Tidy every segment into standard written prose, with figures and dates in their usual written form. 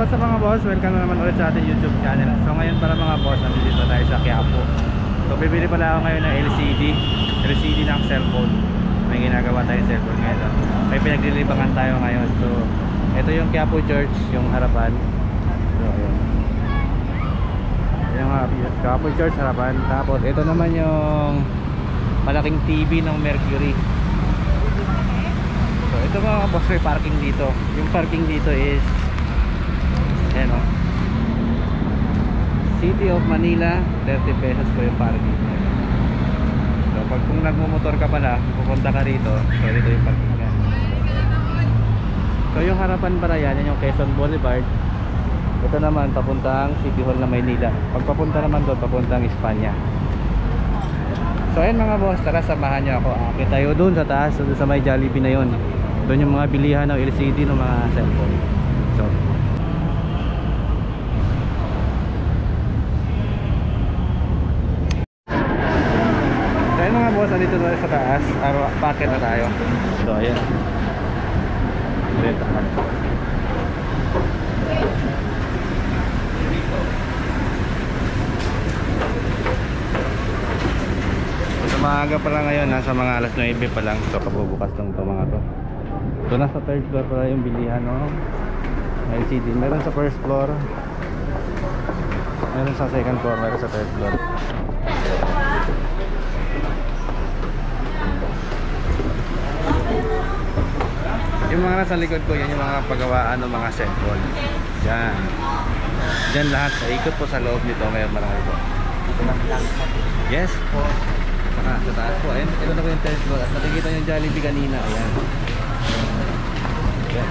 what's up mga boss? Welcome na naman ulit sa ating YouTube channel. So ngayon para mga boss, nandito tayo sa Quiapo. So bibili pala ako ngayon ng LCD ng cellphone. May ginagawa tayong cellphone ngayon. May pinaglilibangan tayo ngayon. So ito yung Quiapo Church, yung harapan. So ayun, yung Quiapo Church harapan. Tapos ito naman yung malaking TV ng Mercury. So ito mga boss, may parking dito. Yung parking dito is ayan o, City of Manila, 30 pesos po yung parking. So pag kung nagmumotor ka pala, pupunta ka rito, so dito yung parking nga. So yung harapan para yan yung Quezon Boulevard. Ito naman papuntang City Hall na Maynila. Pag papunta naman doon, papuntang Espanya. So ayun mga boss, tara samahan nyo ako. Akit tayo doon sa taas, doon sa may Jollibee na yun. Doon yung mga bilihan ng LCD ng mga cellphone. So ayun mga boss, andito tayo sa taas. Packet na tayo. So ayan, dito. So maaga pa lang ngayon, nasa mga alas 9 pa lang. So kabubukas lang ito mga to. So nasa third floor pala yung bilihan no? LCD. Meron sa first floor, meron sa second floor, meron sa third floor. Yung mga nasa likod ko, yan yung mga paggawaan ng mga cellphone. Yan. Diyan lahat. Ikot po sa loob nito. Ngayon marami po. Yes po. Saka sa taas po. Ayun, ito na po yung third floor. At nakikita yung Jollibee kanina. Ayan. Ayan.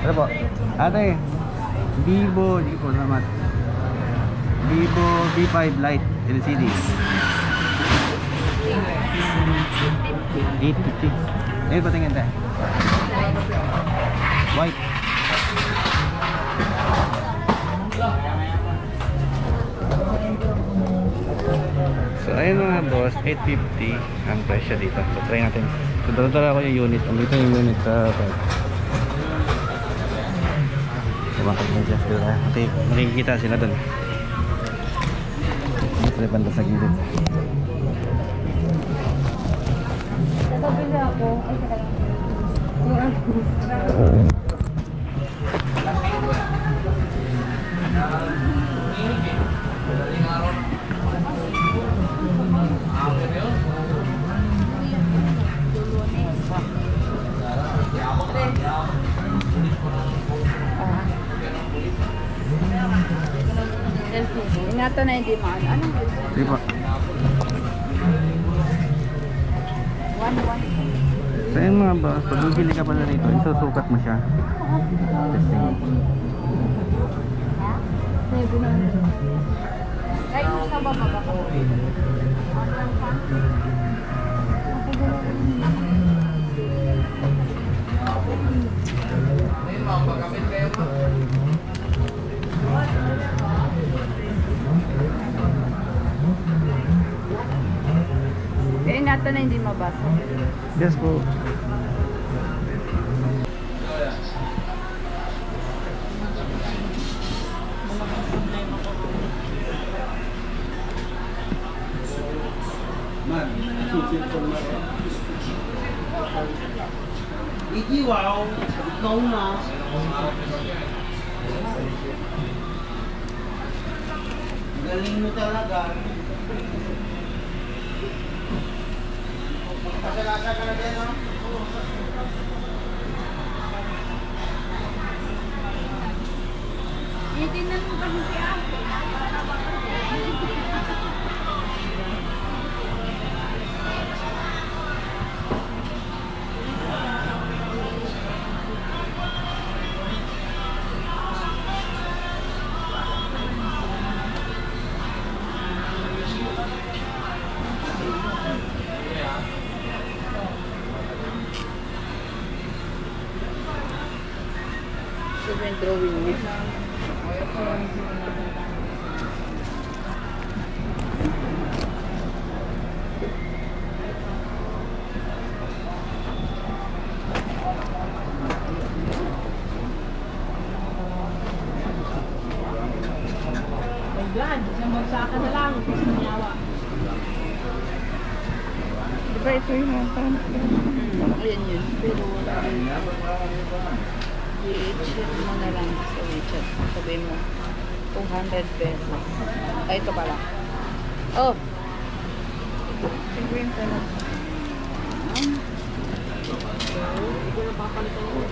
Ano po? Ate, Vivo, hindi po salamat. Vivo V5 Lite LCD 850. Ayun, patingin tayo. White. So ayun mga boss, 850 ang presyo dito. So try natin. So dala ko yung unit. Andito yung unit sa makikita sila doon. Ito yung banda sa gilid. Inato na hindi maano. Anong gusto? Di ba? 1-1. So yun mga boss, pag bibili ka pala rito, isusukat mo siya. Testing. Kahit gusto ba magkakaroon? Kaya nato na hindi mabasa. Yes po. Iki wow, ikaw na. Galing mo talaga. Pasalasa ka na din, no? Hindi na mo kasi si Ate. Ito yung drawing niya. Isang bagsakan na lang. Diba ito yung mga pants? Ayan yun. Pero wala rin. I-check mo na lang sa WeChat. Sabihin mo, 200 pesos. Ay, ito pala. Oh! 50 na. Hindi ko na papalitan yung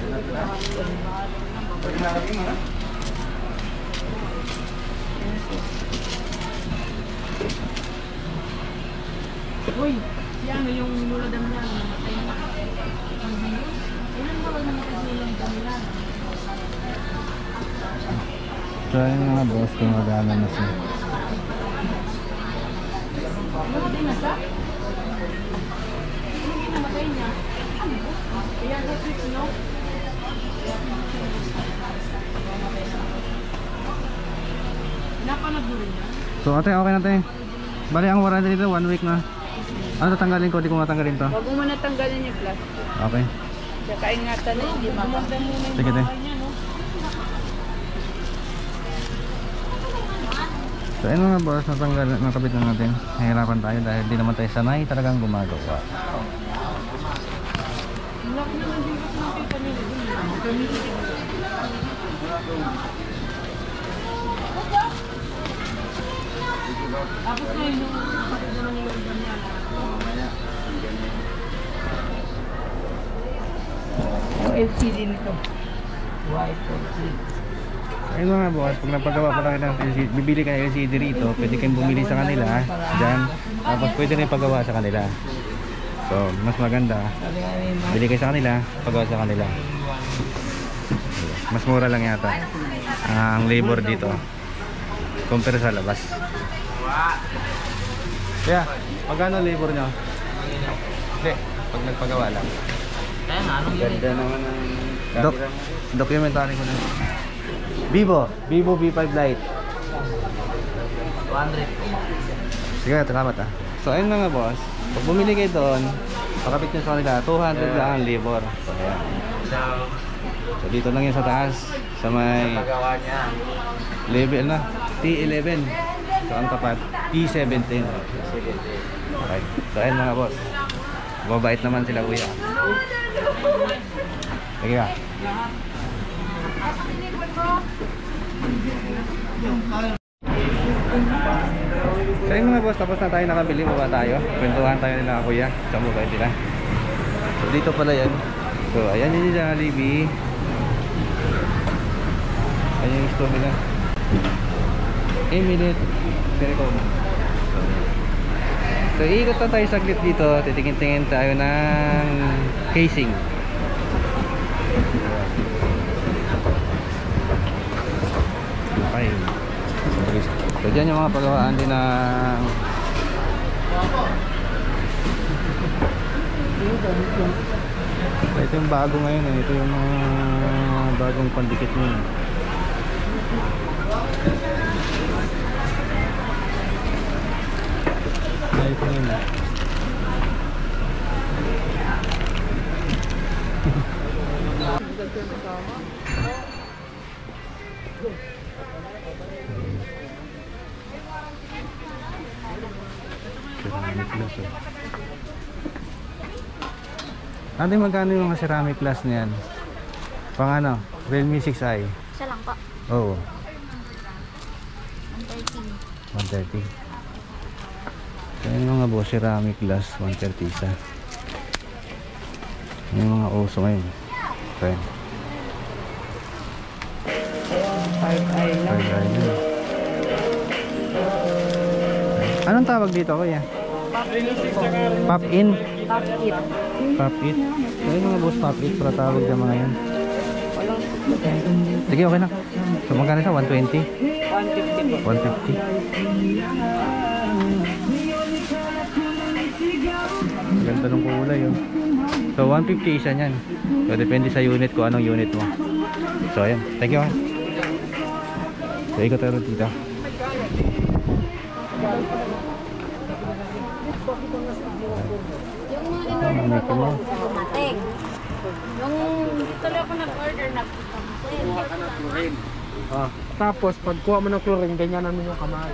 uy, si ano yung luladan niya, namatay na. Ilan ba naman namatay luladan nila? So ayun mga boss, gumagana na siya. Namatay na siya? Ano yung namatay niya? Kaya na switch, no? Napanood mo rin yan? So ate, okay na ate. Bali ang warranty dito, 1 week na. Ano tatanggalin ko? Di ko matanggalin to. Huwag mo muna tanggalin yung plastic. Okay. Tsaka ingatan na hindi mabasa. Sige ate. So ayun mga boss, natanggal, nakabit na natin. Nahirapan tayo dahil di naman tayo sanay talagang gumagawa. Laki naman din kasi nakita nila. Tapos na yun yung kapatid naman yung urban niya. Yung LCD nito. White LCD. Ayun mga boss, pag napagawa pa lang ng LCD, bibili ka ng LCD rito, pwede kayong bumili sa kanila dyan, tapos pwede rin pagawa sa kanila. So mas maganda, bili kayo sa kanila, pagawa sa kanila. Mas mura lang yata ang labor dito compare sa labas. Kaya, magkano labor nyo? Hindi, pag nagpagawa lang. Ganda naman ang documentary ko na. Vivo V5 Lite 100. Sige, salamat ah. So ayun mga boss, pag bumili kayo doon, pakapit nyo sa kanila, 200 lang ang labor. So ayan. So dito lang yan sa taas, sa may level na T11. So ang tapat T17. Okay. So ayun mga boss, mababait naman sila kuya. Sige ka. So ayun mga boss, tapos na tayo nakabili, baba tayo. Kwentuhan tayo nila kuya, sa mabait sila. So dito pala yan. So ayan yun yung Jollibee. Ayan yung store nila. Minute Telecom. So iikot na tayo saglit dito. Titingin-tingin tayo ng casing. Okay. So dyan yung mga pagawaan din ng ito yung bago ngayon eh. Ito yung mga bagong pandikit nyo. Light na yun. Ate, magkano yung mga ceramic glass niyan? Pang ano? Realme 6i? Isa lang po. Oo. 130. 130. Kaya yung mga boss, ceramic glass 130 isa. Yung mga uso ngayon. Okay. 5i lang. Anong tawag dito kuya? Pop in? Top it. Pop it? Kaya mga boss, pop it para tawag ng mga yan. Walang Sige, okay na. So magkano sa 120? 150 po. 150. Ganda ng kulay oh. So 150 isa niyan. So depende sa unit ko anong unit mo. So ayan, thank you ha. So ikot tayo dito. Yung mga in-order ko po, dumating. Yung Tuloy ako nag-order na. Tapos, pagkuha mo ng chlorine, ganyan namin yung kamay.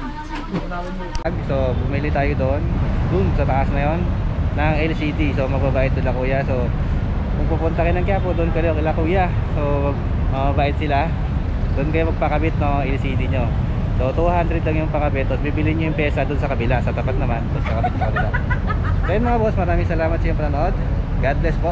So bumili tayo dun sa taas na yon ng LCD. So magbabayad sila kuya. So kung pupunta kayo ng Quiapo, doon kayo kila kuya. So mababait sila. Doon kayo magpakabit ng LCD nyo. So 200 lang yung pakabit. Tapos bibili nyo yung pesa doon sa kabila, sa tapat naman. Tapos kakabit sa kabila. So yun mga boss, maraming salamat sa inyong panonood. God bless po.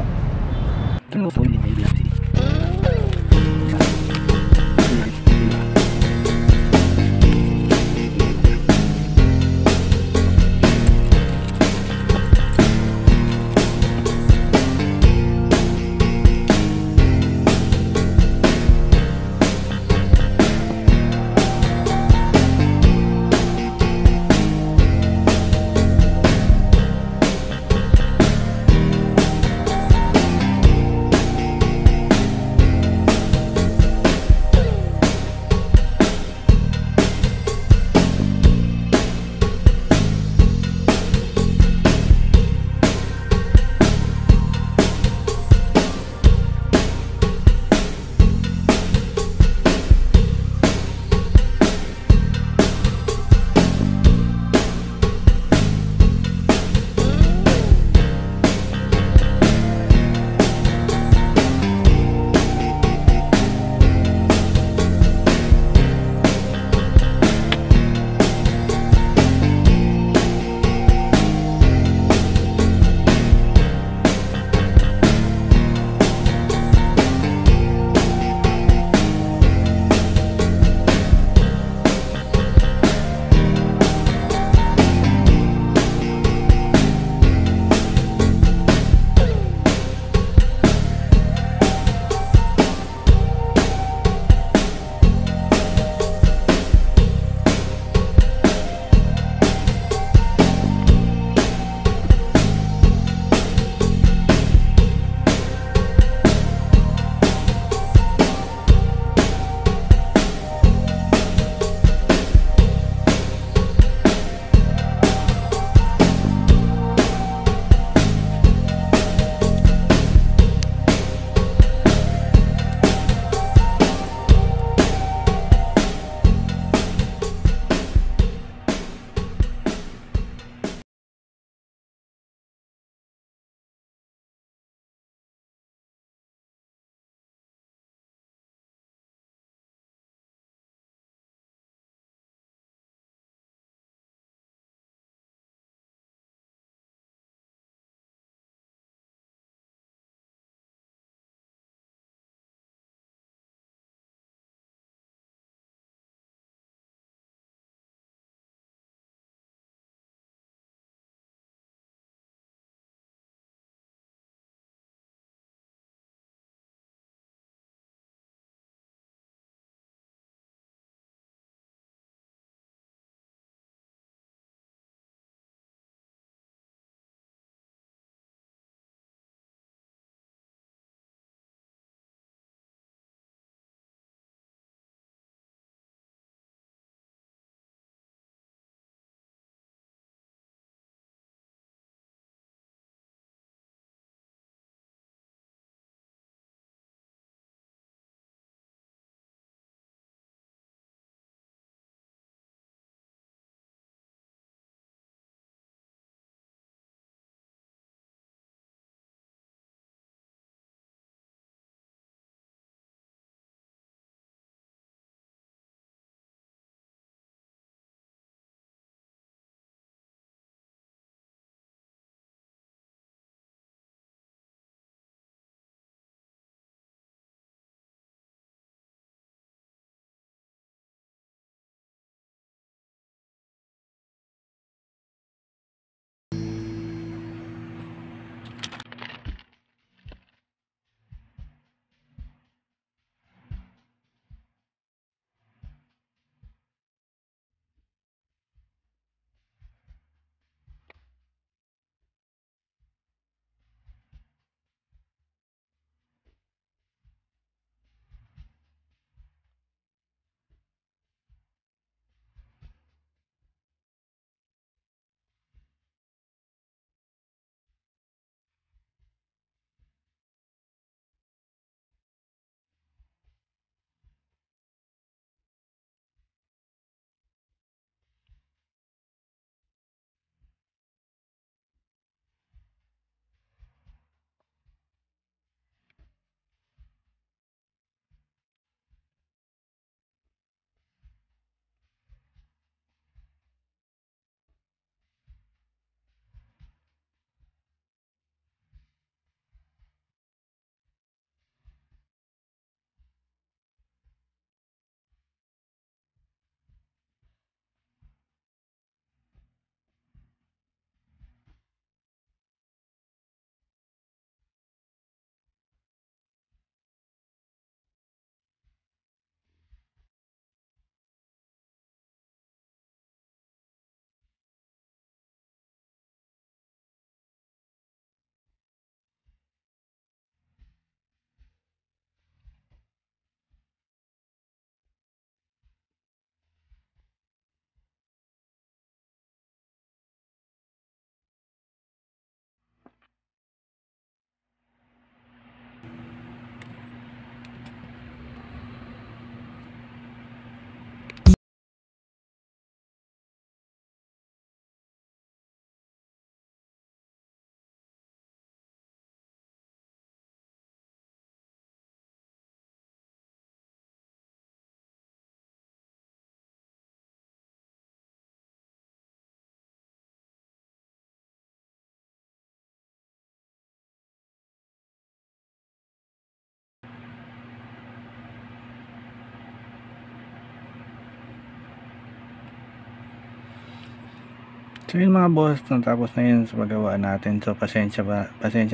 So yun mga boss, natapos na yun sa paggawa natin. So pasensya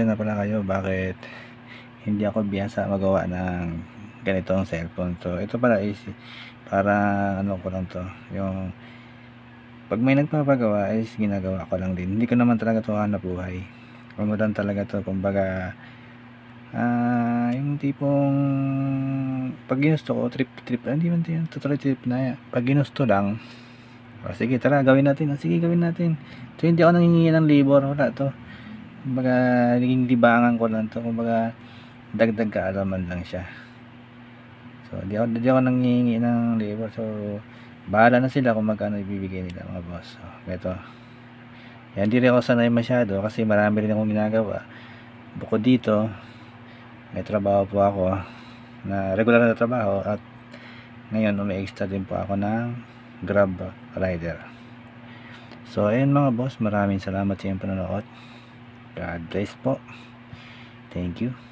na pala kayo bakit hindi ako biyasa magawa ng ganitong cellphone. So ito pala is para ano ko lang to, yung pag may nagpapagawa is ginagawa ko lang din. Hindi ko naman talaga to hanap buhay. Ano lang talaga to, kumbaga yung tipong pag ginusto ko trip hindi man din totally trip na pag ginusto lang. Sige tara gawin natin. Sige gawin natin. So hindi ako nanghihingi ng labor, wala to. Kumbaga naging libangan ko lang to. Kumbaga dagdag kaalaman lang siya. So hindi ako nanghihingi ng labor. So bahala na sila kung magkano ibibigay nila mga boss. So ito. Yan, hindi rin ako sanay masyado kasi marami rin akong ginagawa. Bukod dito, may trabaho po ako na regular na trabaho at ngayon may extra din po ako ng Grab rider. So ayun mga boss, maraming salamat sa inyong panonood. God bless po. Thank you.